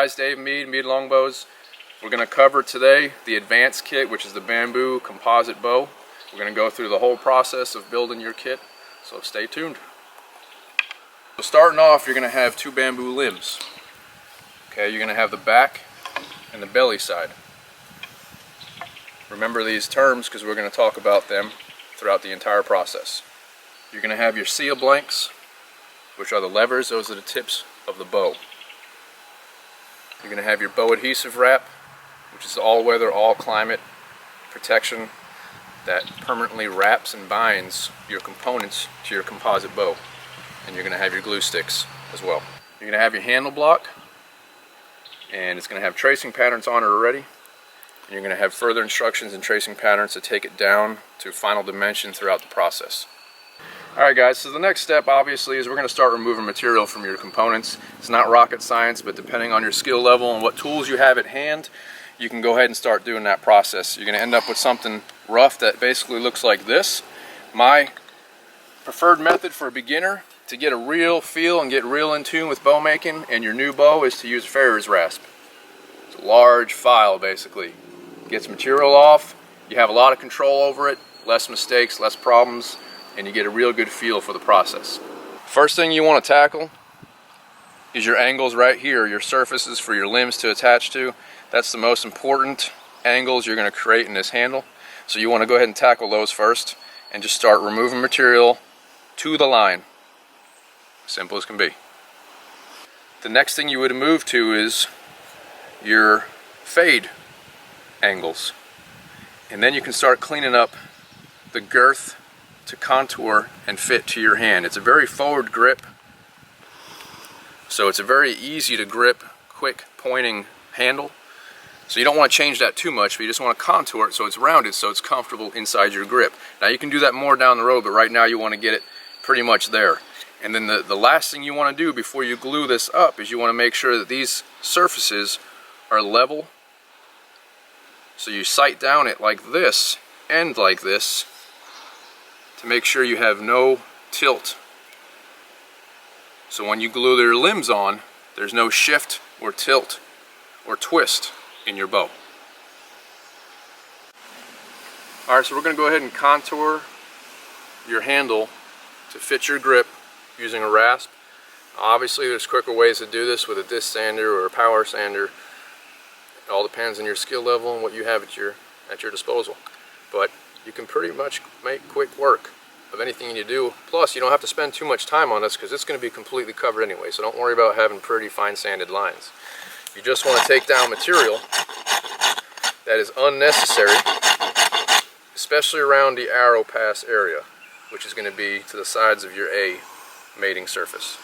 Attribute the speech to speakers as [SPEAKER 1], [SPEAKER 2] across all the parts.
[SPEAKER 1] guys, Dave Mead Longbows. We're going to cover today the advanced kit, which is the bamboo composite bow. We're going to go through the whole process of building your kit, so stay tuned. So starting off, you're going to have two bamboo limbs. Okay, you're going to have the back and the belly side. Remember these terms because we're going to talk about them throughout the entire process. You're going to have your seal blanks, which are the levers. Those are the tips of the bow. You're going to have your bow adhesive wrap, which is all-weather, all-climate protection that permanently wraps and binds your components to your composite bow. And you're going to have your glue sticks as well. You're going to have your handle block, and it's going to have tracing patterns on it already. And you're going to have further instructions and tracing patterns to take it down to final dimension throughout the process. Alright guys, so the next step obviously is we're going to start removing material from your components. It's not rocket science, but depending on your skill level and what tools you have at hand, you can go ahead and start doing that process. You're going to end up with something rough that basically looks like this. My preferred method for a beginner to get a real feel and get real in tune with bow making and your new bow is to use Ferrer's rasp. It's a large file basically. Gets material off, you have a lot of control over it, less mistakes, less problems, and you get a real good feel for the process. First thing you want to tackle is your angles right here, your surfaces for your limbs to attach to. That's the most important angles you're going to create in this handle. So you want to go ahead and tackle those first and just start removing material to the line. Simple as can be. The next thing you would move to is your fade angles. And then you can start cleaning up the girth to contour and fit to your hand. It's a very forward grip, so it's a very easy to grip, quick pointing handle. So you don't want to change that too much, but you just want to contour it so it's rounded, so it's comfortable inside your grip. Now you can do that more down the road, but right now you want to get it pretty much there. And then the last thing you want to do before you glue this up is you want to make sure that these surfaces are level. So you sight down it like this and like this to make sure you have no tilt. So when you glue their limbs on, there's no shift or tilt or twist in your bow. Alright, so we're going to go ahead and contour your handle to fit your grip using a rasp. Obviously there's quicker ways to do this with a disc sander or a power sander. It all depends on your skill level and what you have at your disposal. But you can pretty much make quick work of anything you do. Plus, you don't have to spend too much time on this because it's going to be completely covered anyway, so don't worry about having pretty fine sanded lines. You just want to take down material that is unnecessary, especially around the arrow pass area, which is going to be to the sides of your A mating surface.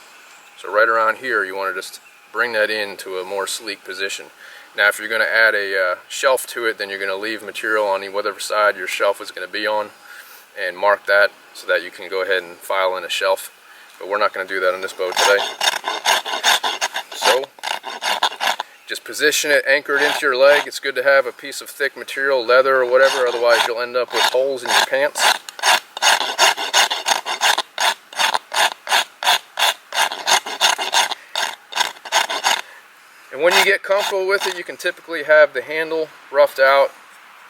[SPEAKER 1] So right around here, you want to just bring that into a more sleek position. Now if you're going to add a shelf to it, then you're going to leave material on whatever side your shelf is going to be on and mark that so that you can go ahead and file in a shelf. But we're not going to do that on this bow today. So just position it, anchor it into your leg. It's good to have a piece of thick material, leather or whatever, otherwise you'll end up with holes in your pants. And when you get comfortable with it, you can typically have the handle roughed out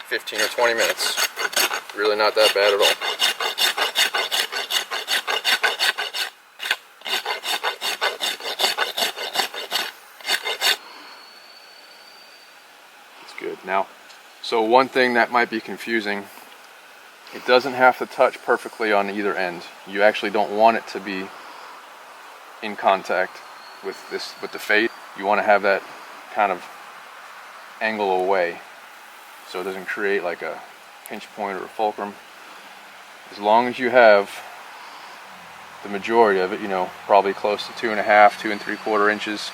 [SPEAKER 1] 15 or 20 minutes. Really not that bad at all. It's good. Now, so one thing that might be confusing, it doesn't have to touch perfectly on either end. You actually don't want it to be in contact with the fade. You want to have that kind of angle away so it doesn't create like a pinch point or a fulcrum. As long as you have the majority of it, you know, probably close to 2.5, 2 3/4 inches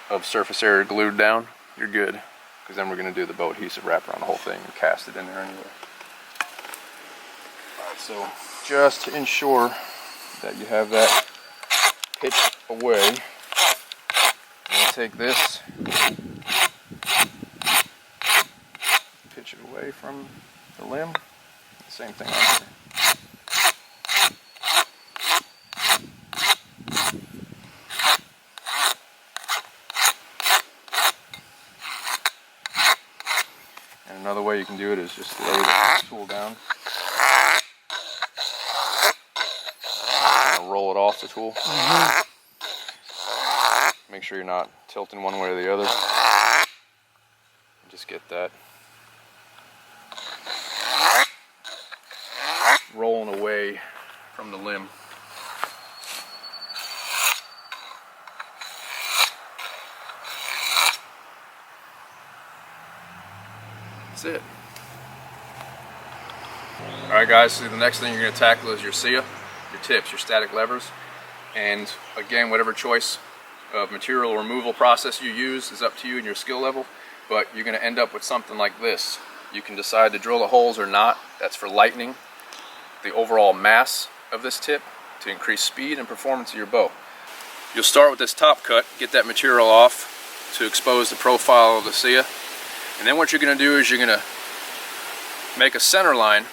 [SPEAKER 1] of surface area glued down, you're good. Because then we're going to do the bow adhesive wrap around the whole thing and cast it in there anyway. Alright, so just to ensure that you have that pitched away, take this, pitch it away from the limb, same thing on here. And another way you can do it is just lay the tool down and roll it off the tool. Make sure you're not tilting one way or the other. Just get that rolling away from the limb. That's it. Alright guys, so the next thing you're going to tackle is your SIA, your tips, your static levers. And again, whatever choice of material removal process you use is up to you and your skill level, but you're going to end up with something like this. You can decide to drill the holes or not. That's for lightening the overall mass of this tip to increase speed and performance of your bow. You'll start with this top cut, get that material off to expose the profile of the SIA. And then what you're going to do is you're going to make a center line,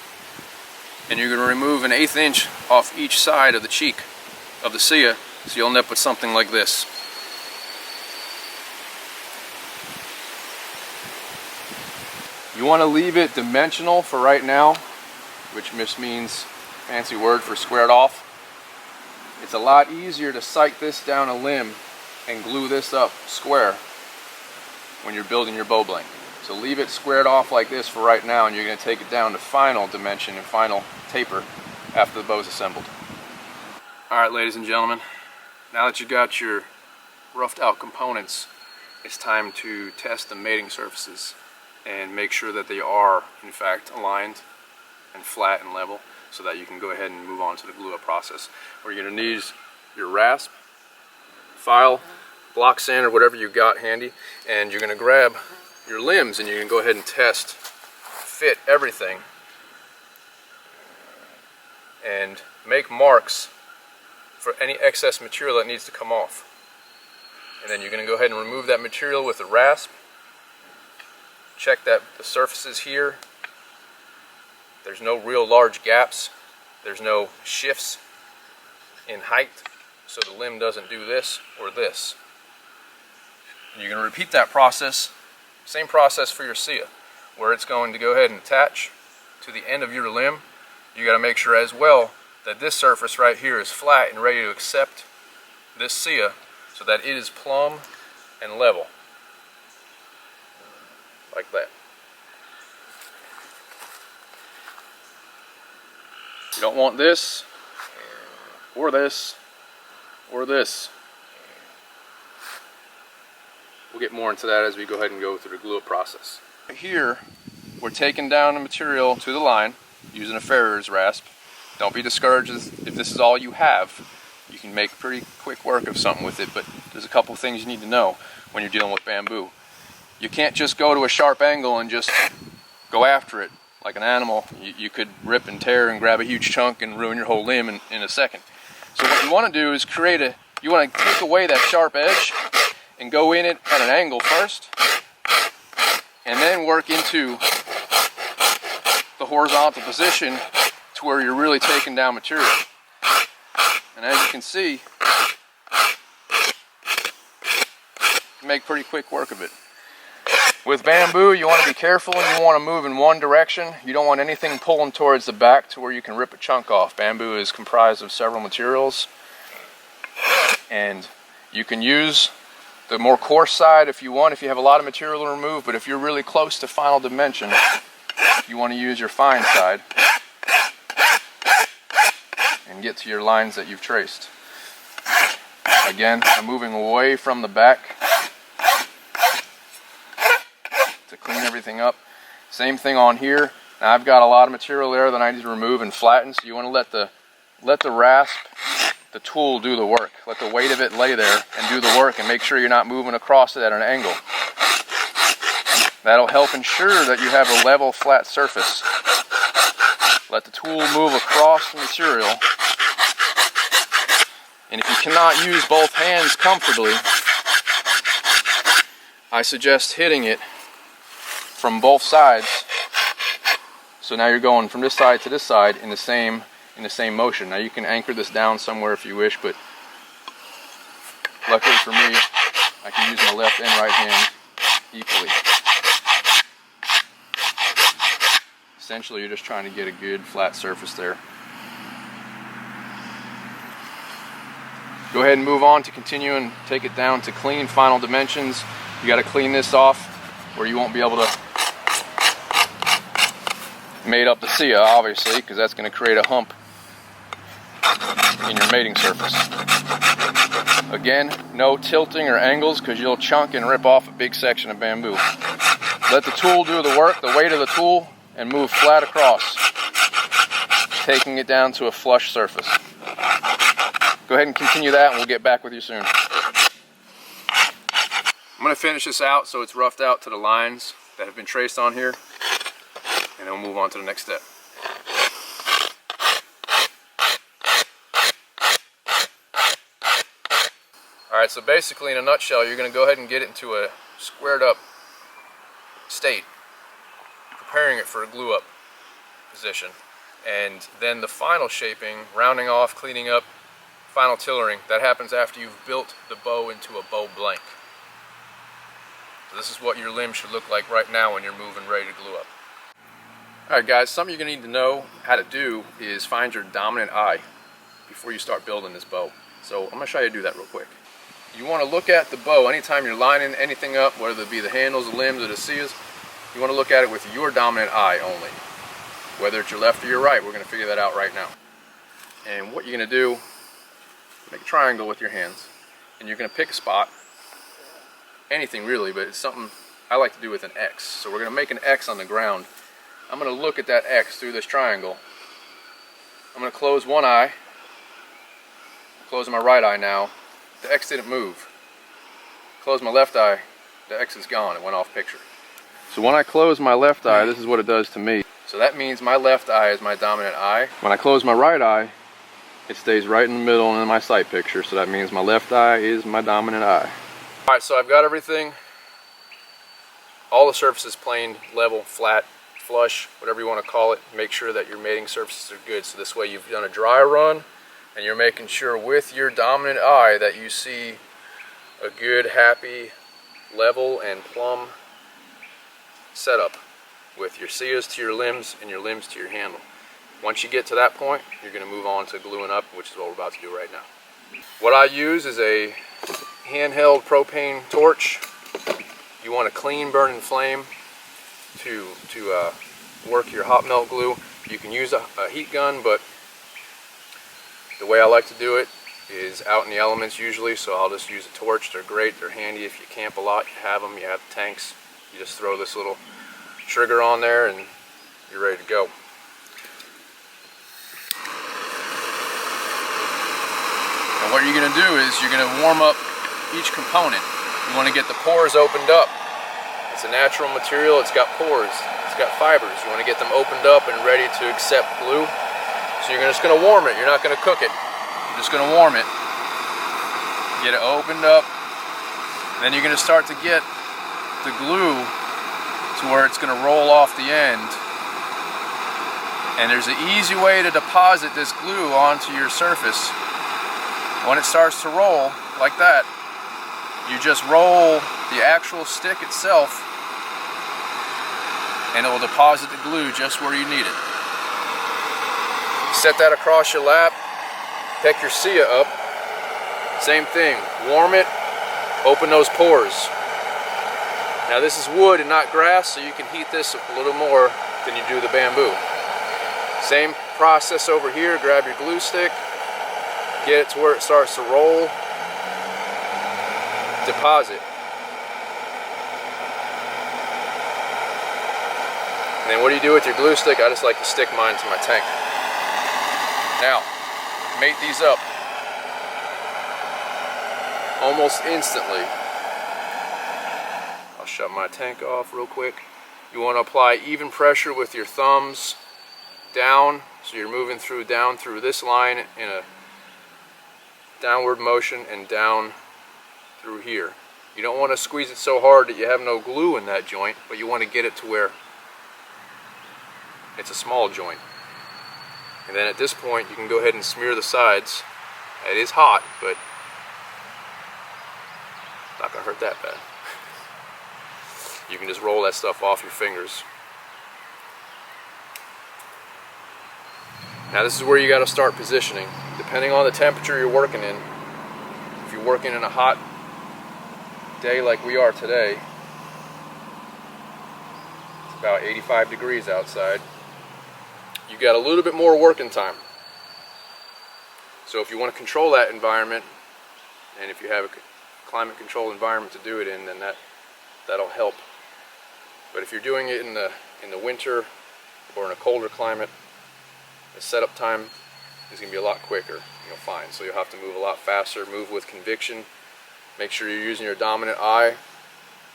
[SPEAKER 1] and you're going to remove an 1/8 inch off each side of the cheek of the SIA, so you'll end up with something like this. You want to leave it dimensional for right now, which just means fancy word for squared off. It's a lot easier to sight this down a limb and glue this up square when you're building your bow blank. So leave it squared off like this for right now, and you're going to take it down to final dimension and final taper after the bow is assembled. Alright ladies and gentlemen, now that you got your roughed out components, it's time to test the mating surfaces and make sure that they are in fact aligned and flat and level, so that you can go ahead and move on to the glue up process. Where you're going to need your rasp, file, block sander, whatever you got handy, and you're going to grab your limbs and you can go ahead and test, fit everything, and make marks for any excess material that needs to come off. And then you're going to go ahead and remove that material with a rasp. Check that the surfaces here, there's no real large gaps, there's no shifts in height, so the limb doesn't do this or this. And you're going to repeat that process, same process for your SIA, where it's going to go ahead and attach to the end of your limb. You got to make sure as well that this surface right here is flat and ready to accept this SIA, so that it is plumb and level, like that. You don't want this, or this, or this. We'll get more into that as we go ahead and go through the glue up process. Here, we're taking down the material to the line using a farrier's rasp. Don't be discouraged if this is all you have. You can make pretty quick work of something with it, but there's a couple things you need to know when you're dealing with bamboo. You can't just go to a sharp angle and just go after it like an animal. You could rip and tear and grab a huge chunk and ruin your whole limb in a second. So what you want to do is you want to take away that sharp edge and go in it at an angle first, and then work into the horizontal position to where you're really taking down material. And as you can see, you make pretty quick work of it. With bamboo, you want to be careful and you want to move in one direction. You don't want anything pulling towards the back to where you can rip a chunk off. Bamboo is comprised of several materials, and you can use the more coarse side if you want, if you have a lot of material to remove, but if you're really close to final dimension, you want to use your fine side and get to your lines that you've traced. Again, I'm moving away from the back to clean everything up. Same thing on here. Now I've got a lot of material there that I need to remove and flatten, so you want to let the rasp, the tool, do the work. Let the weight of it lay there and do the work, and make sure you're not moving across it at an angle. That'll help ensure that you have a level, flat surface. Let the tool move across the material. And if you cannot use both hands comfortably, I suggest hitting it from both sides. So now you're going from this side to this side in the same motion. Now you can anchor this down somewhere if you wish, but luckily for me, I can use my left and right hand equally. Essentially, you're just trying to get a good flat surface there. Go ahead and move on to continue and take it down to clean final dimensions. You got to clean this off where you won't be able to mate up the SIA, obviously, because that's going to create a hump in your mating surface. Again, no tilting or angles because you'll chunk and rip off a big section of bamboo. Let the tool do the work, the weight of the tool, and move flat across, taking it down to a flush surface. Go ahead and continue that and we'll get back with you soon. I'm going to finish this out so it's roughed out to the lines that have been traced on here, and then we'll move on to the next step. Alright, so basically in a nutshell, you're going to go ahead and get it into a squared up state, preparing it for a glue up position. And then the final shaping, rounding off, cleaning up, final tillering, that happens after you've built the bow into a bow blank. So this is what your limb should look like right now when you're moving ready to glue up. Alright guys, something you're going to need to know how to do is find your dominant eye before you start building this bow. So I'm going to show you how to do that real quick. You want to look at the bow anytime you're lining anything up, whether it be the handles, the limbs, or the SIAs. You want to look at it with your dominant eye only. Whether it's your left or your right, we're going to figure that out right now. And what you're going to do, make a triangle with your hands, and you're going to pick a spot, anything really, but it's something I like to do with an X. So we're going to make an X on the ground. I'm going to look at that X through this triangle. I'm going to close one eye, close my right eye now. The X didn't move. Close my left eye, the X is gone, it went off picture. So when I close my left eye, this is what it does to me. So that means my left eye is my dominant eye. When I close my right eye, it stays right in the middle and in my sight picture, so that means my left eye is my dominant eye. Alright, so I've got everything, all the surfaces planed, level, flat, flush, whatever you want to call it. Make sure that your mating surfaces are good, so this way you've done a dry run and you're making sure with your dominant eye that you see a good, happy, level and plumb setup with your SIAs to your limbs and your limbs to your handle. Once you get to that point, you're going to move on to gluing up, which is what we're about to do right now. What I use is a handheld propane torch. You want a clean burning flame to work your hot melt glue. You can use a heat gun, but the way I like to do it is out in the elements usually, so I'll just use a torch. They're great, they're handy if you camp a lot, you have them, you have tanks. You just throw this little trigger on there and you're ready to go. And what you're going to do is you're going to warm up each component. You want to get the pores opened up. It's a natural material, it's got pores, it's got fibers. You want to get them opened up and ready to accept glue. So you're just going to warm it, you're not going to cook it. You're just going to warm it. Get it opened up. Then you're going to start to get the glue to where it's going to roll off the end. And there's an easy way to deposit this glue onto your surface. When it starts to roll like that, you just roll the actual stick itself and it will deposit the glue just where you need it. Set that across your lap, pick your SIA up, same thing, warm it, open those pores. Now this is wood and not grass, so you can heat this a little more than you do the bamboo. Same process over here, grab your glue stick, get it to where it starts to roll, deposit. And then what do you do with your glue stick? I just like to stick mine to my tank. Now, mate these up almost instantly. I'll shut my tank off real quick. You want to apply even pressure with your thumbs down, so you're moving down through this line in a downward motion and down through here. You don't want to squeeze it so hard that you have no glue in that joint, but you want to get it to where it's a small joint. And then at this point you can go ahead and smear the sides. It is hot, but not gonna hurt that bad. You can just roll that stuff off your fingers. Now this is where you got to start positioning. Depending on the temperature you're working in, if you're working in a hot day like we are today, it's about 85 degrees outside, you got a little bit more working time. So if you want to control that environment, and if you have a climate controlled environment to do it in, then that'll help. But if you're doing it in the winter or in a colder climate, the setup time is going to be a lot quicker, you'll find. So you'll have to move a lot faster, move with conviction. Make sure you're using your dominant eye,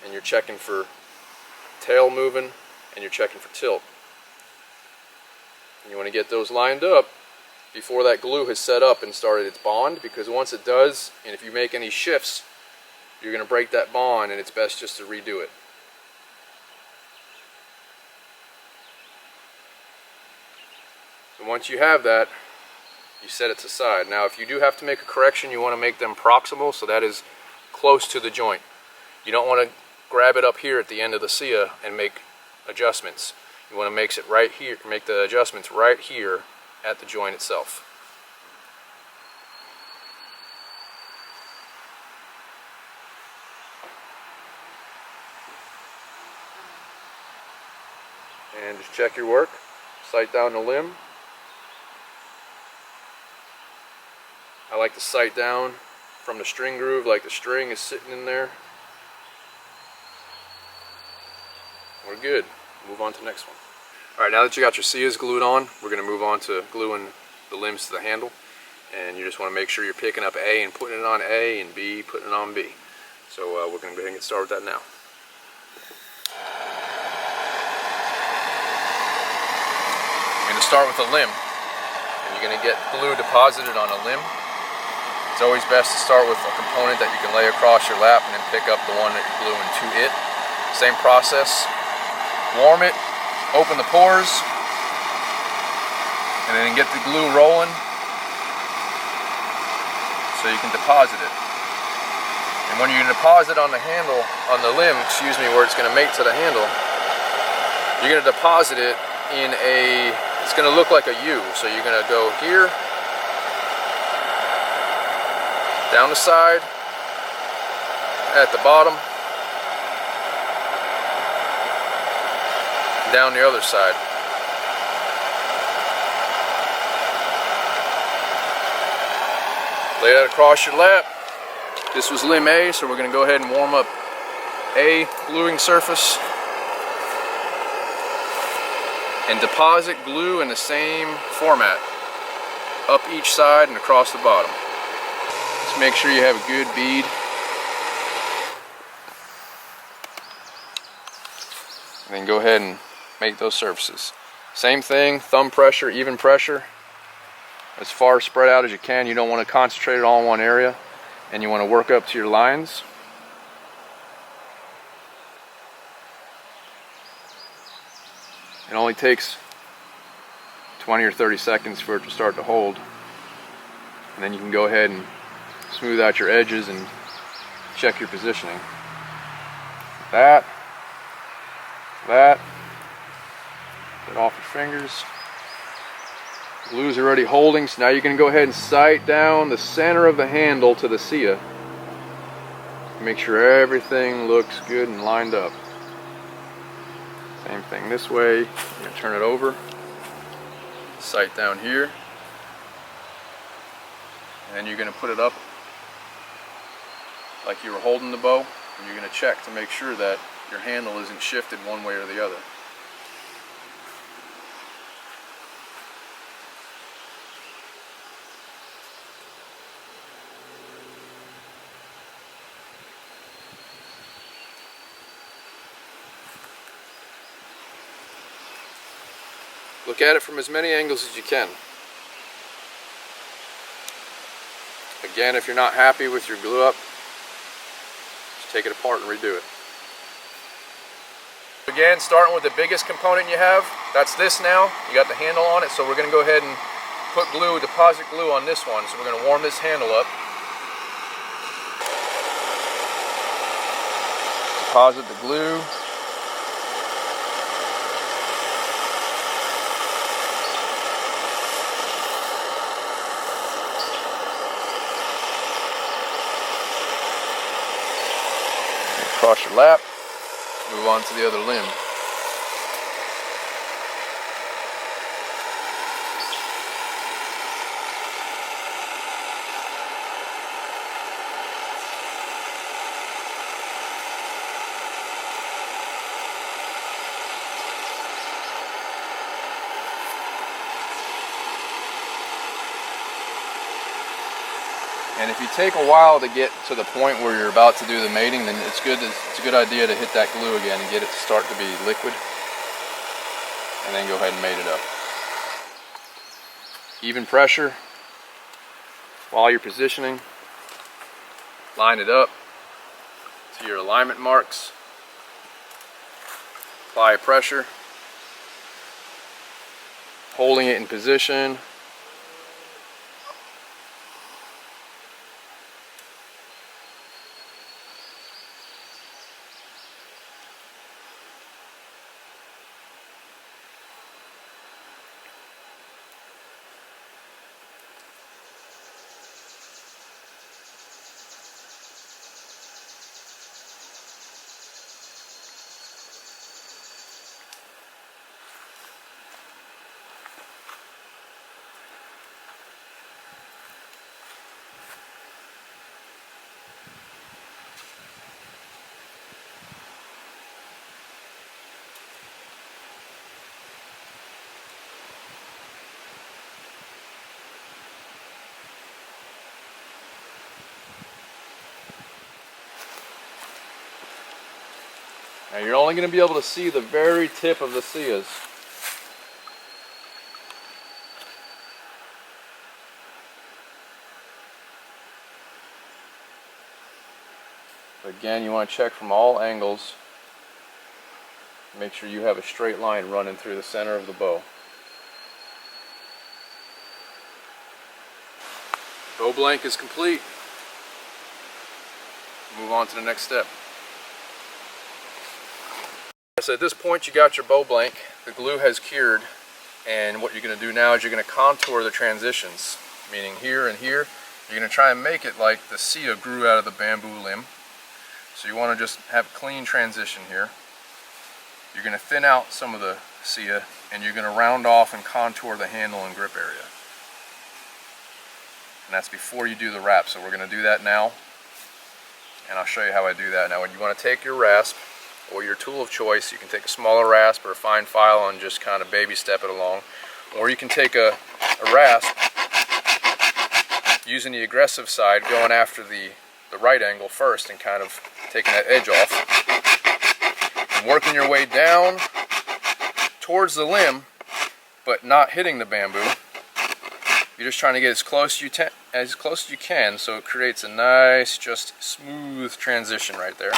[SPEAKER 1] and you're checking for tail moving, and you're checking for tilt. And you want to get those lined up before that glue has set up and started its bond, because once it does, and if you make any shifts, you're going to break that bond, and it's best just to redo it. So once you have that, you set it aside. Now if you do have to make a correction, you want to make them proximal, so that is close to the joint. You don't want to grab it up here at the end of the SIA and make adjustments. You want to make it right here, make the adjustments right here at the joint itself. And just check your work, sight down the limb. I like to sight down from the string groove, like the string is sitting in there. We're good. Move on to the next one. Alright, now that you got your SIAs glued on, we're going to move on to gluing the limbs to the handle. And you just want to make sure you're picking up A and putting it on A, and B putting it on B. So we're going to go ahead and get started with that now. You're going to start with a limb, and you're going to get glue deposited on a limb. It's always best to start with a component that you can lay across your lap and then pick up the one that you're gluing to it. Same process. Warm it, open the pores, and then get the glue rolling so you can deposit it. And when you deposit on the handle, on the limb, excuse me, where it's going to mate to the handle, you're going to deposit it in a, it's going to look like a U. So you're going to go here, down the side, at the bottom, down the other side. Lay that across your lap. This was limb A, so we're going to go ahead and warm up A gluing surface and deposit glue in the same format, up each side and across the bottom. Just make sure you have a good bead. And then go ahead and make those surfaces. Same thing, thumb pressure, even pressure. As far spread out as you can. You don't want to concentrate it all in one area, and you want to work up to your lines. It only takes 20 or 30 seconds for it to start to hold, and then you can go ahead and smooth out your edges and check your positioning. That off your fingers. Glue's already holding, so now you can go ahead and sight down the center of the handle to the SIA. Make sure everything looks good and lined up. Same thing this way. You're going to turn it over. Sight down here. And then you're going to put it up like you were holding the bow. And you're going to check to make sure that your handle isn't shifted one way or the other. Look at it from as many angles as you can. Again, if you're not happy with your glue up, just take it apart and redo it. Again, starting with the biggest component you have, that's this now. You got the handle on it, so we're going to go ahead and put glue, deposit glue on this one. So we're going to warm this handle up. Deposit the glue. across your lap, move on to the other limb. And if you take a while to get to the point where you're about to do the mating, then it's a good idea to hit that glue again and get it to start to be liquid, and then go ahead and mate it up. Even pressure while you're positioning. Line it up to your alignment marks. Apply pressure, holding it in position. Now you're only going to be able to see the very tip of the cias. But again, you want to check from all angles. Make sure you have a straight line running through the center of the bow. Bow blank is complete. Move on to the next step. So at this point you got your bow blank, the glue has cured, and what you're going to do now is you're going to contour the transitions, meaning here and here. You're going to try and make it like the cia grew out of the bamboo limb. So you want to just have a clean transition here. You're going to thin out some of the cia, and you're going to round off and contour the handle and grip area. And that's before you do the wrap, so we're going to do that now, and I'll show you how I do that. Now, when you want to take your rasp, or your tool of choice, you can take a smaller rasp or a fine file and just kind of baby step it along. Or you can take a rasp using the aggressive side, going after the right angle first and kind of taking that edge off. And working your way down towards the limb, but not hitting the bamboo. You're just trying to get as close as you can, so it creates a nice, just smooth transition right there.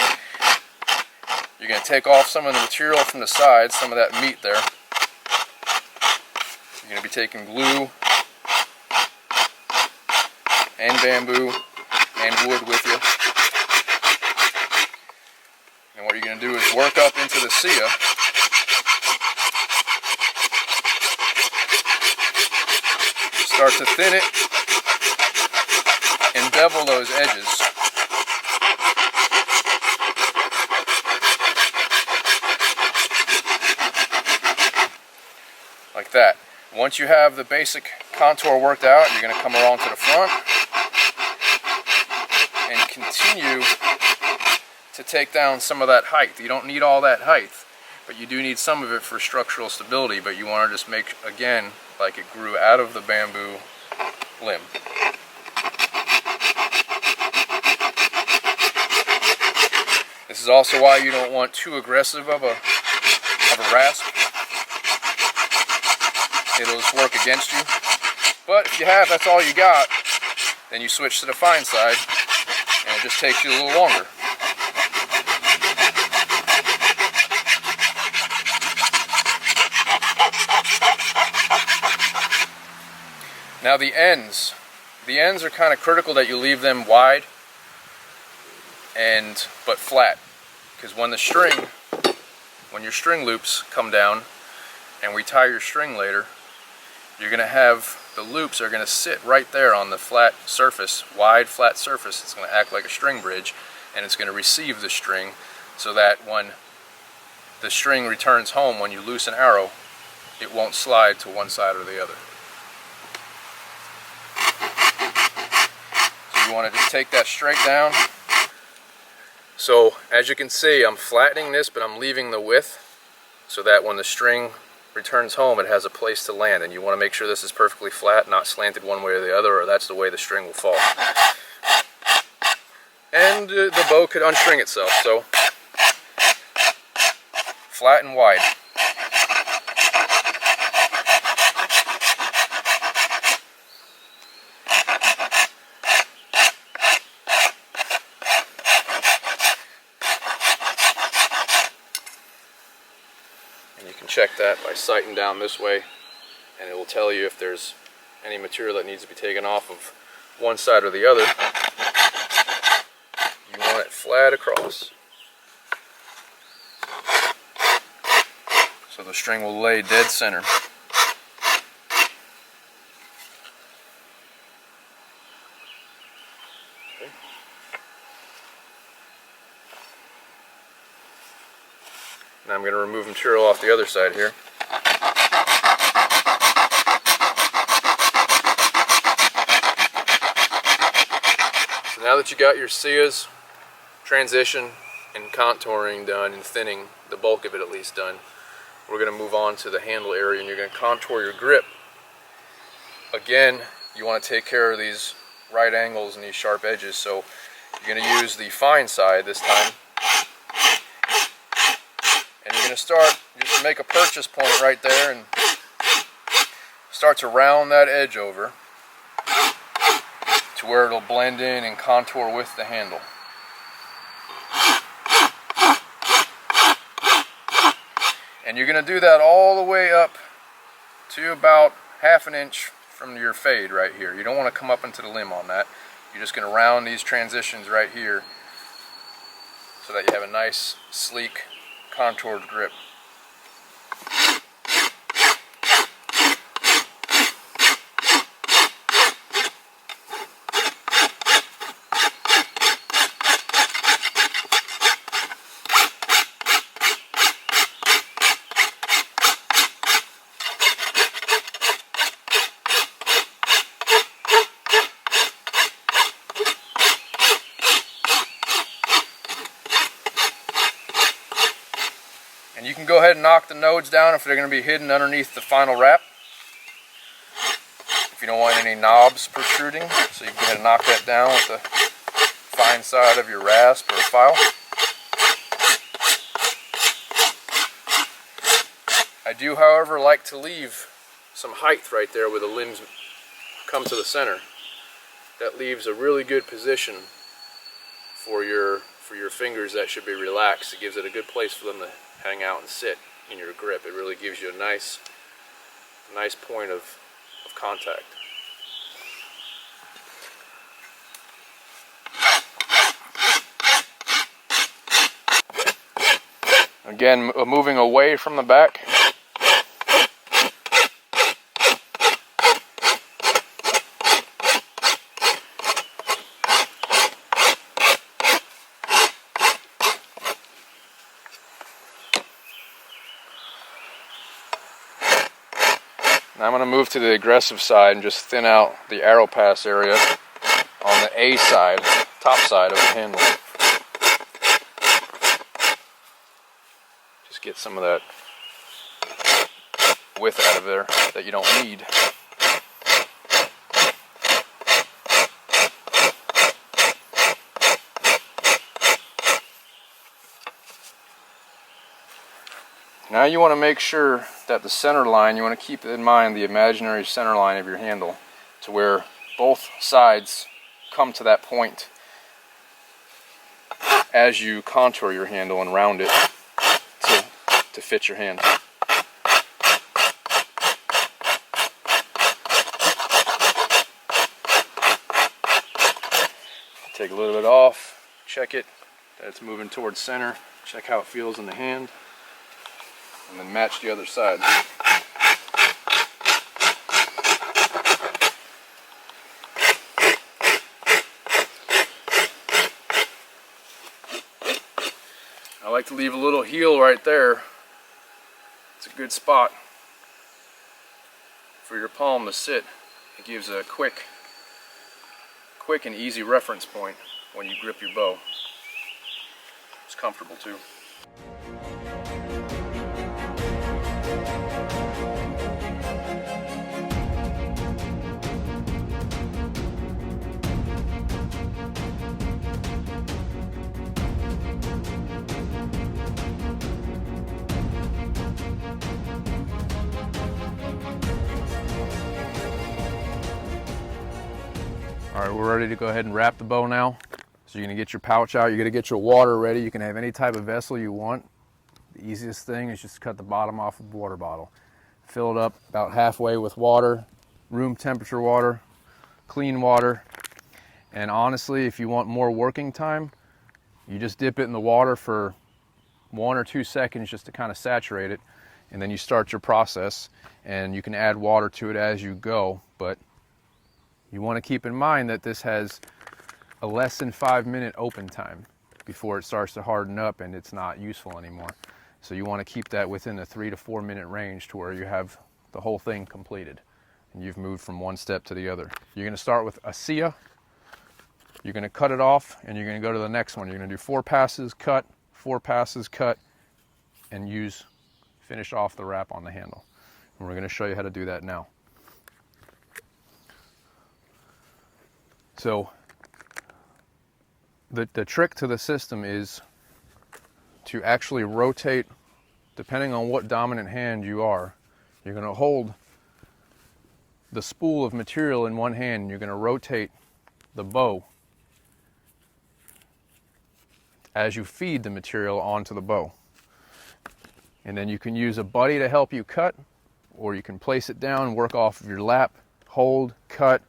[SPEAKER 1] You're going to take off some of the material from the sides, some of that meat there. You're going to be taking glue and bamboo and wood with you. And what you're going to do is work up into the cia. Start to thin it and bevel those edges. Like that. Once you have the basic contour worked out, you're going to come around to the front and continue to take down some of that height. You don't need all that height, but you do need some of it for structural stability. But you want to just make, again, like it grew out of the bamboo limb. This is also why you don't want too aggressive of a rasp. It'll just work against you. But if you have, that's all you got, then you switch to the fine side, and it just takes you a little longer. Now the ends are kind of critical that you leave them wide but flat, because when your string loops come down and we tie your string later, you're going to have the loops are going to sit right there on the flat surface, wide flat surface. It's going to act like a string bridge, and it's going to receive the string. so that when the string returns home, when you loose an arrow, it won't slide to one side or the other. So you want to just take that straight down. So as you can see, I'm flattening this, but I'm leaving the width so that when the string returns home, it has a place to land. And you want to make sure this is perfectly flat, not slanted one way or the other, or that's the way the string will fall. And the bow could unstring itself, so flat and wide. And you can check that by sighting down this way, and it will tell you if there's any material that needs to be taken off of one side or the other. You want it flat across, so the string will lay dead center. Okay. Now I'm going to remove material off the other side here. So now that you got your Sia's transition and contouring done and thinning, the bulk of it at least done, we're going to move on to the handle area, and you're going to contour your grip. Again, you want to take care of these right angles and these sharp edges, so you're going to use the fine side this time. And you're going to start, just make a purchase point right there and start to round that edge over to where it'll blend in and contour with the handle. And you're going to do that all the way up to about 1/2 inch from your fade right here. You don't want to come up into the limb on that. You're just going to round these transitions right here so that you have a nice, sleek, contoured grip. And you can go ahead and knock the nodes down if they're going to be hidden underneath the final wrap. If you don't want any knobs protruding, so you can go ahead and knock that down with the fine side of your rasp or file. I do, however, like to leave some height right there where the limbs come to the center. That leaves a really good position for your fingers that should be relaxed. It gives it a good place for them to hang out and sit in your grip. It really gives you a nice point of contact. Again, moving away from the back. Now I'm going to move to the aggressive side and just thin out the arrow pass area on the A side, top side of the handle. Just get some of that width out of there that you don't need. Now you want to make sure that the center line, you want to keep in mind the imaginary center line of your handle to where both sides come to that point as you contour your handle and round it to fit your hand. Take a little bit off, check it, that it's moving towards center, check how it feels in the hand, and then match the other side. I like to leave a little heel right there. It's a good spot for your palm to sit. It gives a quick and easy reference point when you grip your bow. It's comfortable too. All right, we're ready to go ahead and wrap the bow now. So you're gonna get your pouch out, you're gonna get your water ready. You can have any type of vessel you want. The easiest thing is just cut the bottom off of the water bottle. Fill it up about halfway with water, room temperature water, clean water. And honestly, if you want more working time, you just dip it in the water for 1 or 2 seconds just to kind of saturate it. And then you start your process, and you can add water to it as you go. But you want to keep in mind that this has a less than 5-minute open time before it starts to harden up and it's not useful anymore. So you want to keep that within the 3 to 4 minute range to where you have the whole thing completed and you've moved from one step to the other. You're going to start with a sia. You're going to cut it off and you're going to go to the next one. You're going to do 4 passes, cut, 4 passes, cut, and finish off the wrap on the handle. And we're going to show you how to do that now. So the trick to the system is to actually rotate, depending on what dominant hand you are. You're going to hold the spool of material in one hand and you're going to rotate the bow as you feed the material onto the bow. And then you can use a buddy to help you cut, or you can place it down, work off of your lap, hold, cut,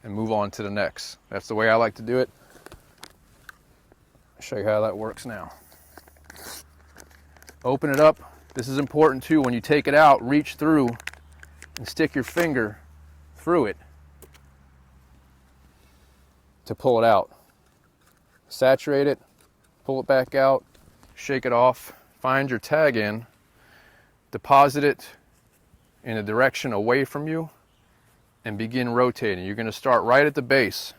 [SPEAKER 1] and move on to the next. That's the way I like to do it. I'll show you how that works now. Open it up. This is important too. When you take it out, reach through and stick your finger through it to pull it out. Saturate it, pull it back out, shake it off, find your tag in, deposit it in a direction away from you, and begin rotating. You're going to start right at the base.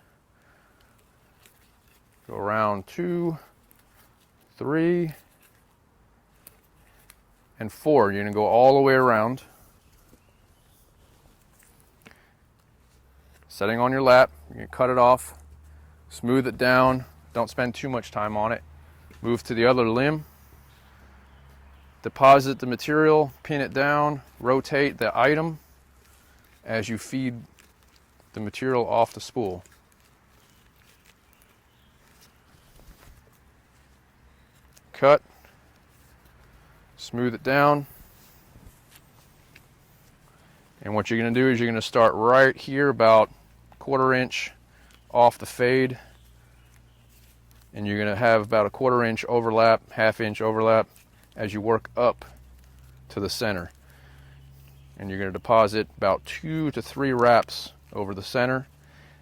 [SPEAKER 1] Go around 2, 3, and 4. You're going to go all the way around. Setting on your lap, you're going to cut it off, smooth it down, don't spend too much time on it. Move to the other limb, deposit the material, pin it down, rotate the item as you feed the material off the spool. Cut, smooth it down, and what you're going to do is you're going to start right here about 1/4 inch off the fade, and you're going to have about 1/4 inch overlap, 1/2 inch overlap as you work up to the center. And you're going to deposit about 2 to 3 wraps over the center,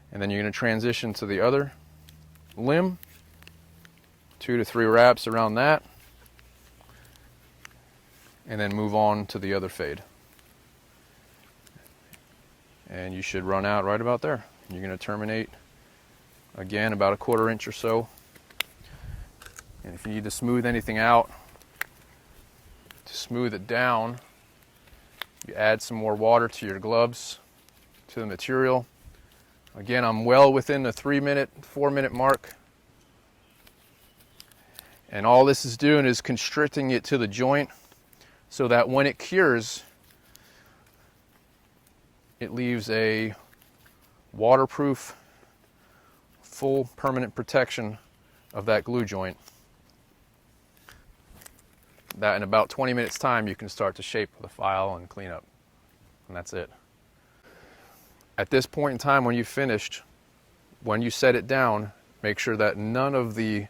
[SPEAKER 1] and then you're going to transition to the other limb, 2 to 3 wraps around that, and then move on to the other fade. And you should run out right about there. You're going to terminate again about 1/4 inch or so. And if you need to smooth anything out, to smooth it down, you add some more water to your gloves, to the material. Again, I'm well within the 3-minute, 4-minute mark. And all this is doing is constricting it to the joint so that when it cures, it leaves a waterproof, full permanent protection of that glue joint. That in about 20 minutes time you can start to shape the file and clean up, and that's it. At this point in time when you've finished, when you set it down, make sure that none of the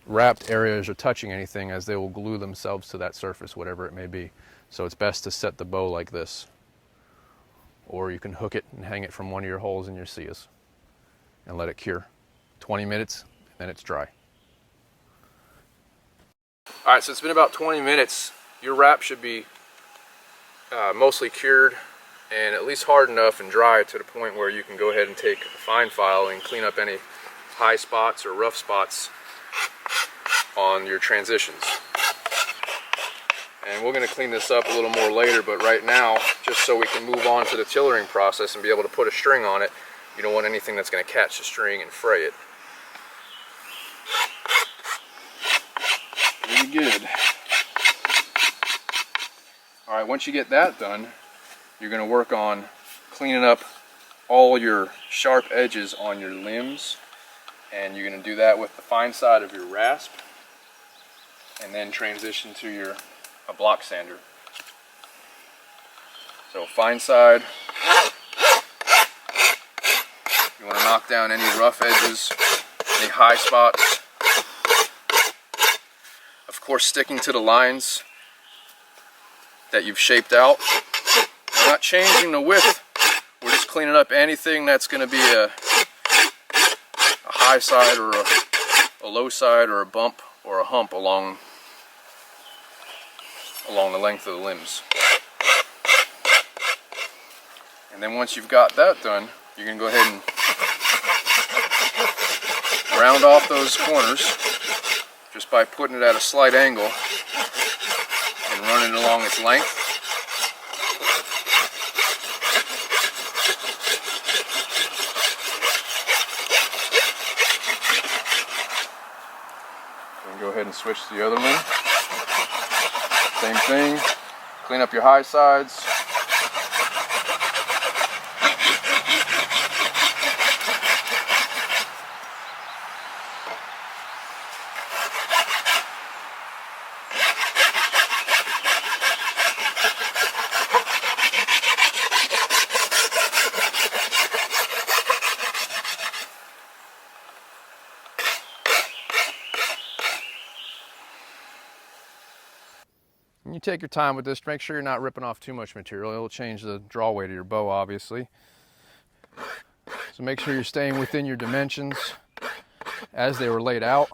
[SPEAKER 1] wrapped areas are touching anything, as they will glue themselves to that surface, whatever it may be. So it's best to set the bow like this, or you can hook it and hang it from one of your holes in your sias and let it cure. 20 minutes, and then it's dry. Alright, so it's been about 20 minutes. Your wrap should be mostly cured and at least hard enough and dry to the point where you can go ahead and take a fine file and clean up any high spots or rough spots on your transitions. And we're going to clean this up a little more later, but right now, just so we can move on to the tillering process and be able to put a string on it, you don't want anything that's going to catch the string and fray it. Pretty good. Alright, once you get that done, you're going to work on cleaning up all your sharp edges on your limbs, and you're going to do that with the fine side of your rasp, and then transition to a block sander. So fine side, you want to knock down any rough edges, any high spots. Of course, sticking to the lines that you've shaped out. We're not changing the width, we're just cleaning up anything that's going to be a high side or a low side or a bump or a hump along the length of the limbs. And then once you've got that done, you're going to go ahead and round off those corners just by putting it at a slight angle and running it along its length. And go ahead and switch to the other limb. Same thing, clean up your high sides. You take your time with this, make sure you're not ripping off too much material. It'll change the draw weight of your bow, obviously. So make sure you're staying within your dimensions as they were laid out.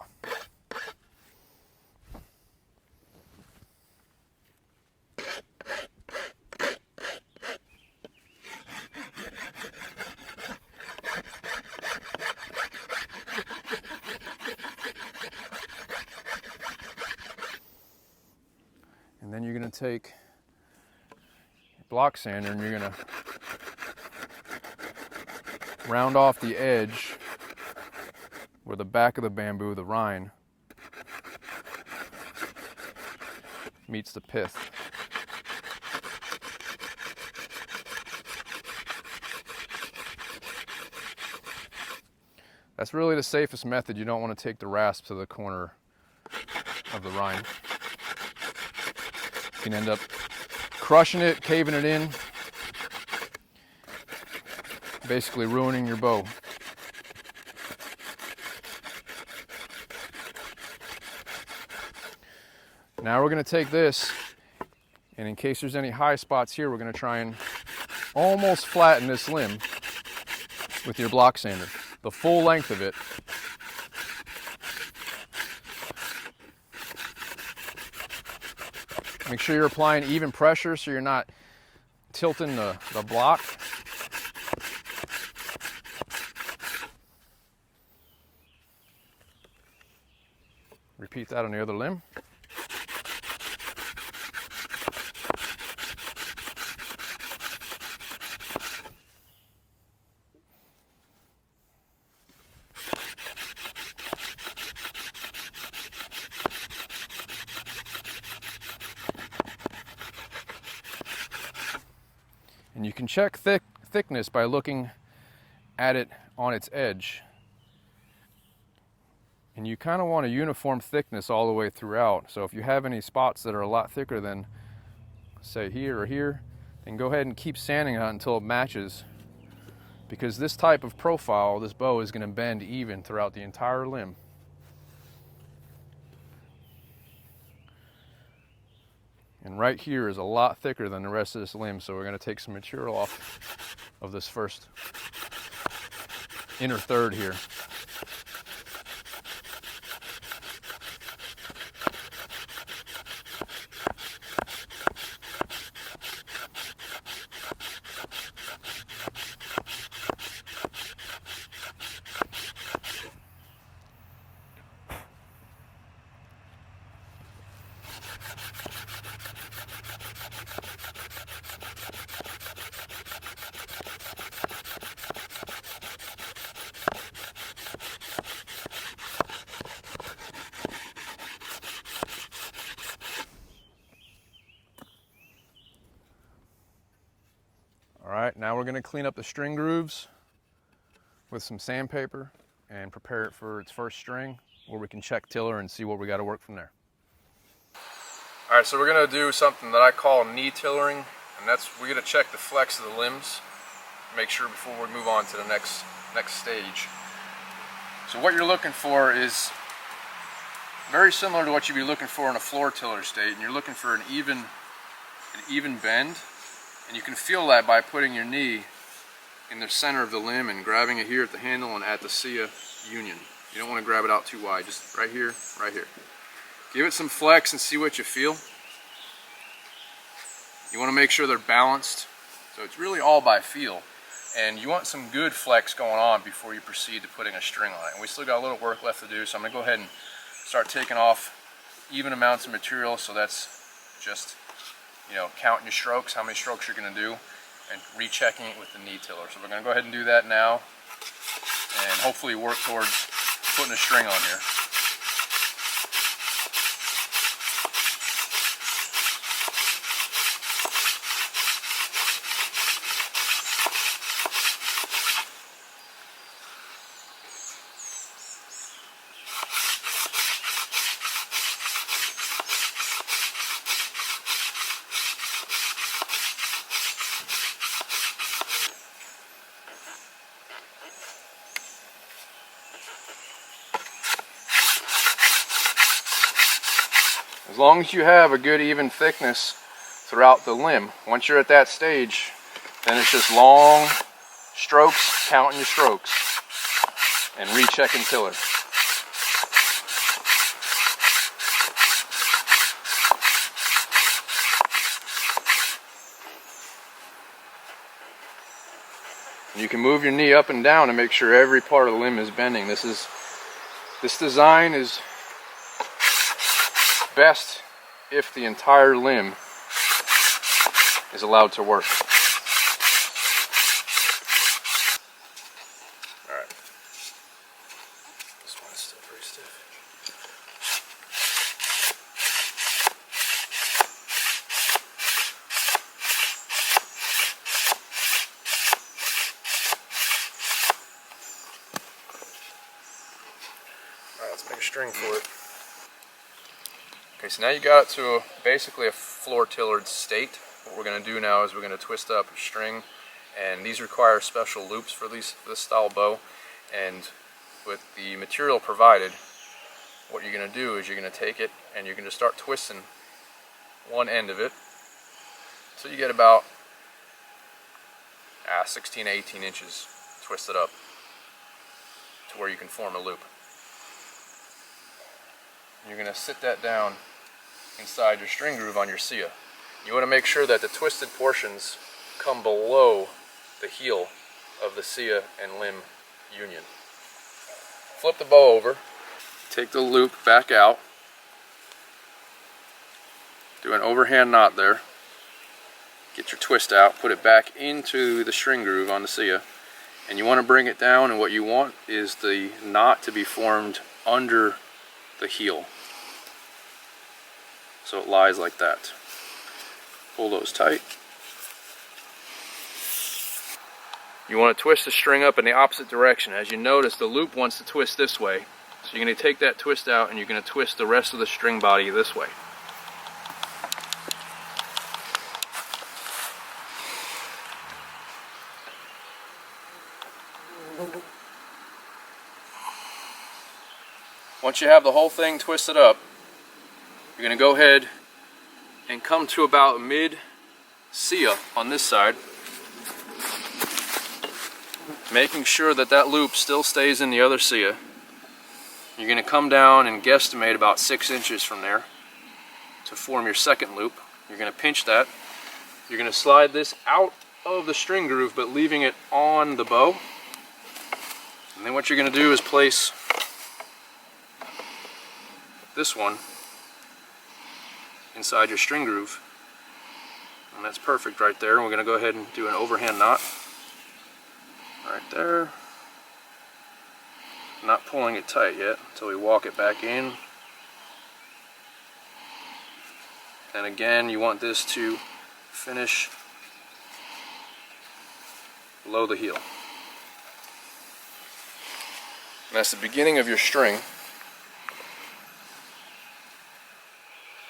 [SPEAKER 1] And then you're going to take your block sander and you're going to round off the edge where the back of the bamboo, the rind, meets the pith. That's really the safest method. You don't want to take the rasp to the corner of the rind. You can end up crushing it, caving it in, basically ruining your bow. Now we're going to take this, and in case there's any high spots here, we're going to try and almost flatten this limb with your block sander, the full length of it. Make sure you're applying even pressure so you're not tilting the block. Repeat that on the other limb. And you can check thickness by looking at it on its edge. And you kind of want a uniform thickness all the way throughout. So if you have any spots that are a lot thicker than, say, here or here, then go ahead and keep sanding it until it matches. Because this type of profile, this bow is going to bend even throughout the entire limb. And right here is a lot thicker than the rest of this limb, so we're going to take some material off of this first inner third here. Alright, now we're going to clean up the string grooves with some sandpaper and prepare it for its first string, where we can check tiller and see what we got to work from there. Alright, so we're going to do something that I call knee tillering, and that's we're going to check the flex of the limbs, make sure before we move on to the next stage. So what you're looking for is very similar to what you'd be looking for in a floor tiller state, and you're looking for an even bend, and you can feel that by putting your knee in the center of the limb and grabbing it here at the handle and at the SIA union. You don't want to grab it out too wide, just right here, right here. Give it some flex and see what you feel. You want to make sure they're balanced, so it's really all by feel. And you want some good flex going on before you proceed to putting a string on it. And we still got a little work left to do, so I'm going to go ahead and start taking off even amounts of material. So that's just, you know, counting your strokes, how many strokes you're going to do, and rechecking it with the knee tiller. So we're going to go ahead and do that now, and hopefully work towards putting a string on here. As long as you have a good even thickness throughout the limb, once you're at that stage, then it's just long strokes, counting your strokes, and rechecking tiller. You can move your knee up and down to make sure every part of the limb is bending. This design is best if the entire limb is allowed to work. Alright. This one's still pretty stiff. Alright, let's make a string for it. Okay, so now you got it to basically a floor tillered state. What we're going to do now is we're going to twist up a string, and these require special loops for this style bow. And with the material provided, what you're going to do is you're going to take it and you're going to start twisting one end of it so you get about 16 to 18 inches twisted up to where you can form a loop. You're going to sit that down inside your string groove on your SIA. You want to make sure that the twisted portions come below the heel of the SIA and limb union. Flip the bow over, take the loop back out, do an overhand knot there, get your twist out, put it back into the string groove on the SIA, and you want to bring it down, and what you want is the knot to be formed under the heel. So it lies like that. Pull those tight. You want to twist the string up in the opposite direction. As you notice, the loop wants to twist this way. So you're going to take that twist out and you're going to twist the rest of the string body this way. Once you have the whole thing twisted up, you're going to go ahead and come to about mid SIA on this side, making sure that that loop still stays in the other SIA. You're going to come down and guesstimate about 6 inches from there to form your second loop. You're going to pinch that. You're going to slide this out of the string groove but leaving it on the bow. And then what you're going to do is place this one inside your string groove, and that's perfect right there. We're going to go ahead and do an overhand knot right there, not pulling it tight yet until we walk it back in. And again, you want this to finish below the heel. And that's the beginning of your string.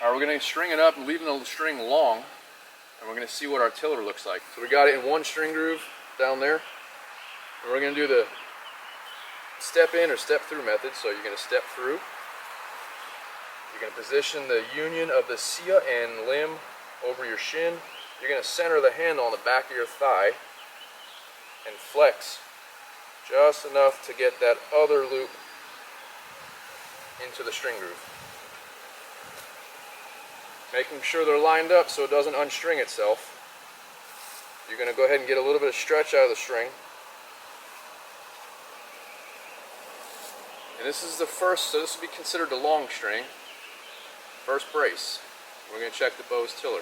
[SPEAKER 1] Alright, we're going to string it up and leaving the string long, and we're going to see what our tiller looks like. So we got it in one string groove down there, and we're going to do the step in or step through method. So you're going to step through, you're going to position the union of the cia and limb over your shin. You're going to center the handle on the back of your thigh and flex just enough to get that other loop into the string groove. Making sure they're lined up so it doesn't unstring itself. You're going to go ahead and get a little bit of stretch out of the string. And this is the first, so this would be considered the long string. First brace. We're going to check the bow's tiller.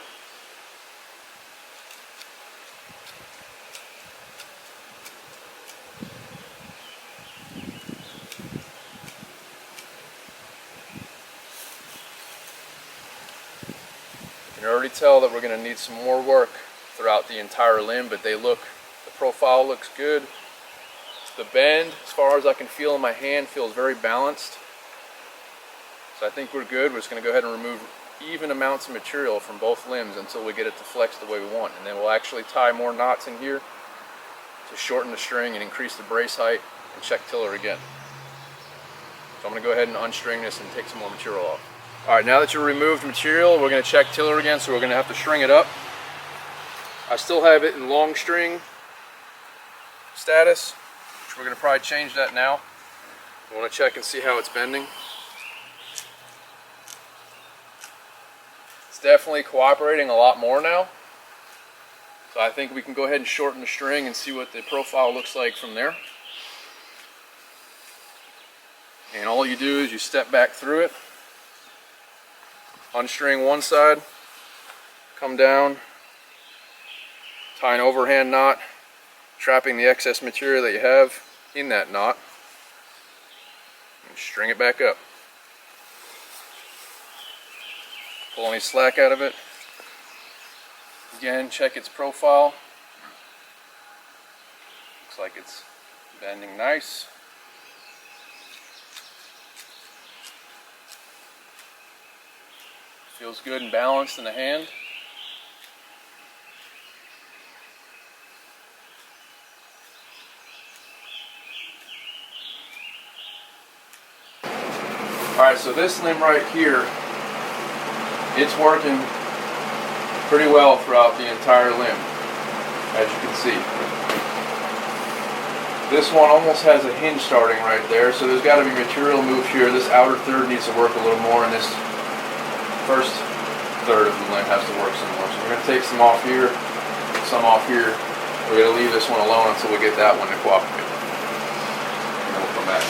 [SPEAKER 1] You can already tell that we're going to need some more work throughout the entire limb, but the profile looks good. The bend, as far as I can feel in my hand, feels very balanced. So I think we're good. We're just going to go ahead and remove even amounts of material from both limbs until we get it to flex the way we want. And then we'll actually tie more knots in here to shorten the string and increase the brace height and check tiller again. So I'm going to go ahead and unstring this and take some more material off. Alright, now that you removed material, we're going to check tiller again, so we're going to have to string it up. I still have it in long string status, which we're going to probably change that now. I want to check and see how it's bending. It's definitely cooperating a lot more now. So I think we can go ahead and shorten the string and see what the profile looks like from there. And all you do is you step back through it. Unstring one side, come down, tie an overhand knot, trapping the excess material that you have in that knot, and string it back up. Pull any slack out of it. Again, check its profile. Looks like it's bending nice. Feels good and balanced in the hand. Alright, so this limb right here, it's working pretty well throughout the entire limb, as you can see. This one almost has a hinge starting right there, so there's got to be material moved here. This outer third needs to work a little more, and this first third of the limb has to work some more. So we're going to take some off here, some off here. We're going to leave this one alone until we get that one to cooperate. And then we'll come back.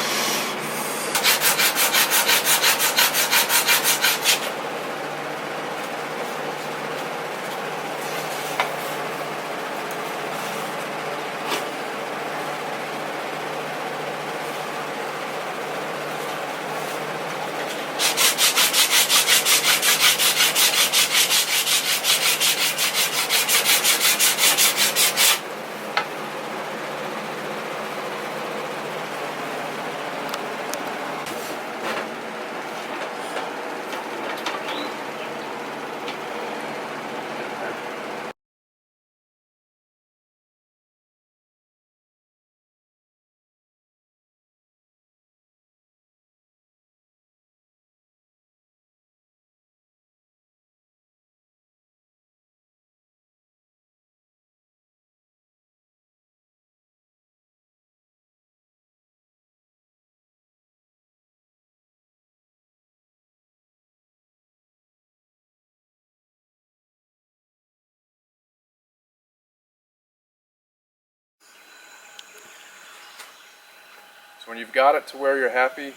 [SPEAKER 1] So when you've got it to where you're happy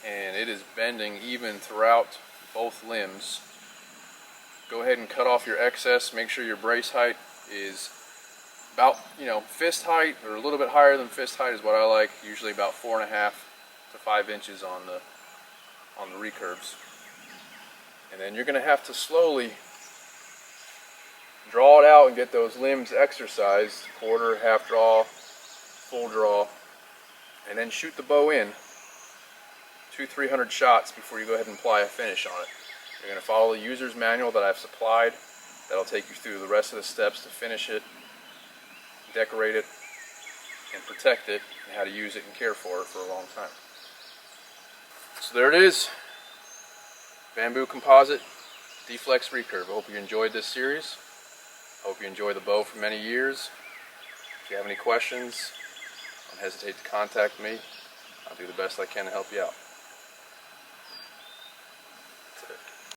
[SPEAKER 1] and it is bending even throughout both limbs, go ahead and cut off your excess. Make sure your brace height is about, fist height or a little bit higher than fist height is what I like. Usually about 4.5 to 5 inches on the recurves. And then you're going to have to slowly Draw it out and get those limbs exercised, quarter, half draw, full draw, and then shoot the bow in 200-300 shots before you go ahead and apply a finish on it. You're going to follow the user's manual that I've supplied. That'll take you through the rest of the steps to finish it, decorate it, and protect it, and how to use it and care for it for a long time. So there it is, bamboo composite deflex recurve. I hope you enjoyed this series. I hope you enjoy the bow for many years. If you have any questions, don't hesitate to contact me. I'll do the best I can to help you out.